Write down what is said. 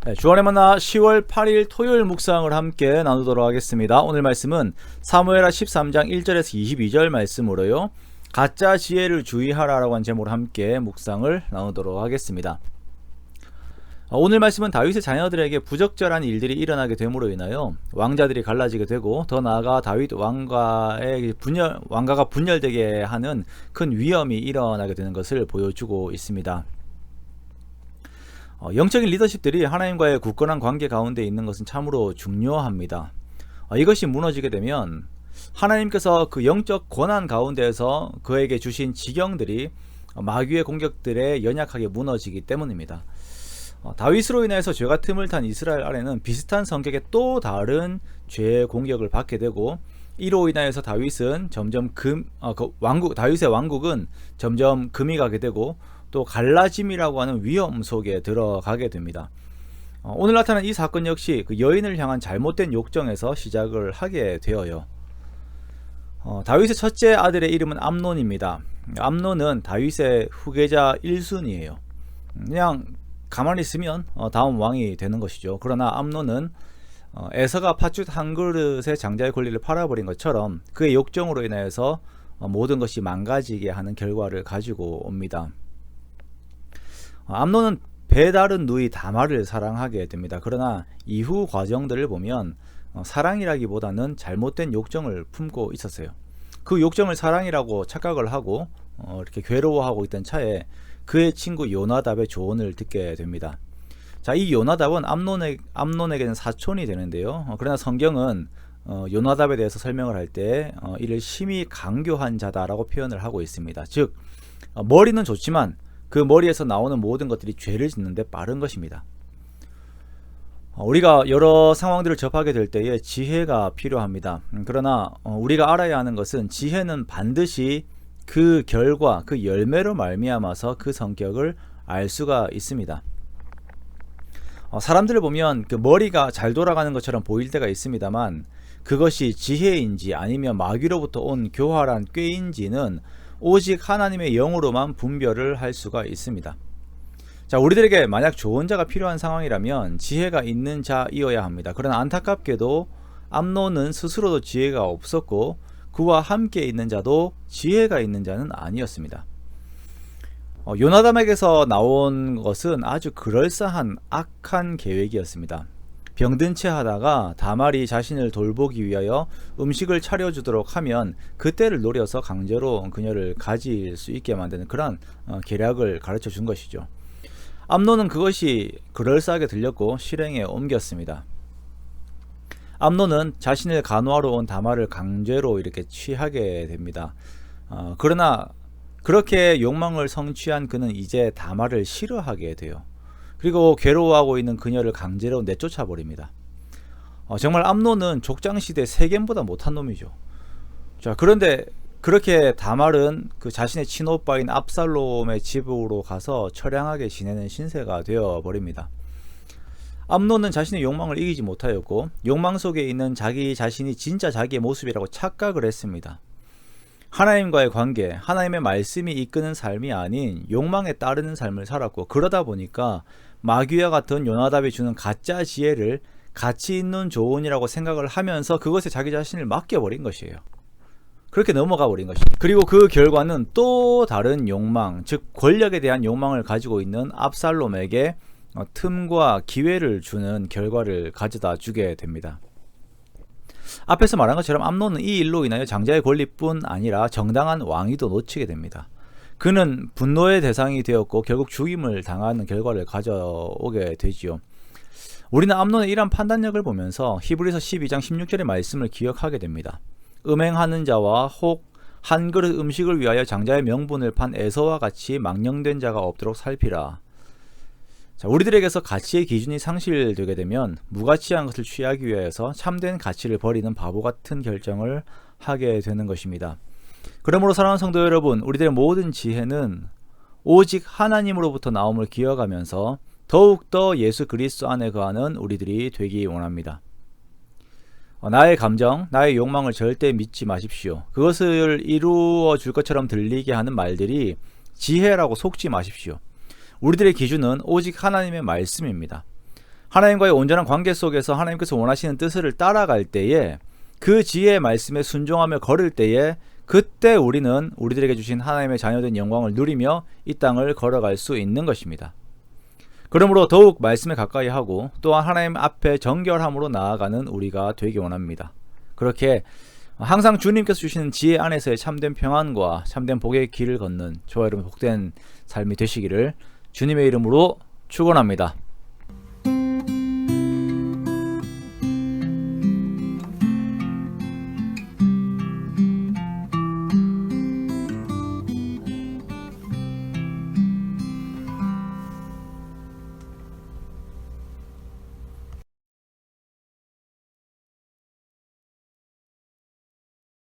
네, 주안의 만나 10월 8일 토요일 묵상을 함께 나누도록 하겠습니다. 오늘 말씀은 사무엘하 13장 1절에서 22절 말씀으로요, 가짜 지혜를 주의하라 라고 한 제목으로 함께 묵상을 나누도록 하겠습니다. 오늘 말씀은 다윗의 자녀들에게 부적절한 일들이 일어나게 됨으로 인하여 왕자들이 갈라지게 되고, 더 나아가 다윗 왕가가 분열되게 하는 큰 위험이 일어나게 되는 것을 보여주고 있습니다. 영적인 리더십들이 하나님과의 굳건한 관계 가운데 있는 것은 참으로 중요합니다. 이것이 무너지게 되면 하나님께서 그 영적 권한 가운데에서 그에게 주신 지경들이 마귀의 공격들에 연약하게 무너지기 때문입니다. 다윗으로 인해서 죄가 틈을 탄 이스라엘 아래는 비슷한 성격의 또 다른 죄의 공격을 받게 되고, 이로 인하여서 다윗은 점점 다윗의 왕국은 점점 금이 가게 되고, 또 갈라짐이라고 하는 위험 속에 들어가게 됩니다. 오늘 나타난 이 사건 역시 그 여인을 향한 잘못된 욕정에서 시작을 하게 되어요. 다윗의 첫째 아들의 이름은 암논입니다. 암논은 다윗의 후계자 1순위예요. 그냥 가만히 있으면 다음 왕이 되는 것이죠. 그러나 암논은 에서가 팥죽 한 그릇의 장자의 권리를 팔아버린 것처럼 그의 욕정으로 인하여서 모든 것이 망가지게 하는 결과를 가지고 옵니다. 암논은 배다른 누이 다말을 사랑하게 됩니다. 그러나 이후 과정들을 보면 사랑이라기보다는 잘못된 욕정을 품고 있었어요. 그 욕정을 사랑이라고 착각을 하고 이렇게 괴로워하고 있던 차에 그의 친구 요나답의 조언을 듣게 됩니다. 자, 이 요나답은 암논에게는 사촌이 되는데요. 그러나 성경은 요나답에 대해서 설명을 할 때 이를 심히 강교한 자다라고 표현을 하고 있습니다. 즉, 머리는 좋지만 그 머리에서 나오는 모든 것들이 죄를 짓는 데 빠른 것입니다. 우리가 여러 상황들을 접하게 될 때에 지혜가 필요합니다. 그러나 우리가 알아야 하는 것은 지혜는 반드시 그 결과, 그 열매로 말미암아서 그 성격을 알 수가 있습니다. 사람들을 보면 그 머리가 잘 돌아가는 것처럼 보일 때가 있습니다만, 그것이 지혜인지 아니면 마귀로부터 온 교활한 꾀인지는 오직 하나님의 영으로만 분별을 할 수가 있습니다. 자, 우리들에게 만약 좋은 자가 필요한 상황이라면 지혜가 있는 자이어야 합니다. 그러나 안타깝게도 암논은 스스로도 지혜가 없었고 그와 함께 있는 자도 지혜가 있는 자는 아니었습니다. 요나담에게서 나온 것은 아주 그럴싸한 악한 계획이었습니다. 병든 채 하다가 다말이 자신을 돌보기 위하여 음식을 차려주도록 하면 그때를 노려서 강제로 그녀를 가질 수 있게 만드는 그런 계략을 가르쳐 준 것이죠. 암논은 그것이 그럴싸하게 들렸고 실행에 옮겼습니다. 암논은 자신을 간호하러 온 다말을 강제로 이렇게 취하게 됩니다. 그러나 그렇게 욕망을 성취한 그는 이제 다말을 싫어하게 돼요. 그리고 괴로워하고 있는 그녀를 강제로 내쫓아 버립니다. 정말 암논은 족장시대 세겜보다 못한 놈이죠. 자, 그런데 그렇게 다말은 그 자신의 친오빠인 압살롬의 집으로 가서 처량하게 지내는 신세가 되어 버립니다. 암논은 자신의 욕망을 이기지 못하였고 욕망 속에 있는 자기 자신이 진짜 자기의 모습이라고 착각을 했습니다. 하나님과의 관계, 하나님의 말씀이 이끄는 삶이 아닌 욕망에 따르는 삶을 살았고, 그러다 보니까 마귀와 같은 요나답이 주는 가짜 지혜를 가치 있는 조언이라고 생각을 하면서 그것에 자기 자신을 맡겨버린 것이에요. 그렇게 넘어가 버린 것입니다. 그리고 그 결과는 또 다른 욕망, 즉 권력에 대한 욕망을 가지고 있는 압살롬에게 틈과 기회를 주는 결과를 가져다 주게 됩니다. 앞에서 말한 것처럼 암논은 이 일로 인하여 장자의 권리뿐 아니라 정당한 왕위도 놓치게 됩니다. 그는 분노의 대상이 되었고 결국 죽임을 당하는 결과를 가져오게 되지요. 우리는 암논의 이러한 판단력을 보면서 히브리서 12장 16절의 말씀을 기억하게 됩니다. 음행하는 자와 혹 한 그릇 음식을 위하여 장자의 명분을 판 에서와 같이 망령된 자가 없도록 살피라. 자, 우리들에게서 가치의 기준이 상실되게 되면 무가치한 것을 취하기 위해서 참된 가치를 버리는 바보 같은 결정을 하게 되는 것입니다. 그러므로 사랑하는 성도 여러분, 우리들의 모든 지혜는 오직 하나님으로부터 나옴을 기억하면서 더욱더 예수 그리스도 안에 거하는 우리들이 되기 원합니다. 나의 감정, 나의 욕망을 절대 믿지 마십시오. 그것을 이루어 줄 것처럼 들리게 하는 말들이 지혜라고 속지 마십시오. 우리들의 기준은 오직 하나님의 말씀입니다. 하나님과의 온전한 관계 속에서 하나님께서 원하시는 뜻을 따라갈 때에 그 지혜의 말씀에 순종하며 걸을 때에 그때 우리는 우리들에게 주신 하나님의 자녀된 영광을 누리며 이 땅을 걸어갈 수 있는 것입니다. 그러므로 더욱 말씀에 가까이 하고 또한 하나님 앞에 정결함으로 나아가는 우리가 되기 원합니다. 그렇게 항상 주님께서 주시는 지혜 안에서의 참된 평안과 참된 복의 길을 걷는 저와 여러분 복된 삶이 되시기를 주님의 이름으로 축원합니다.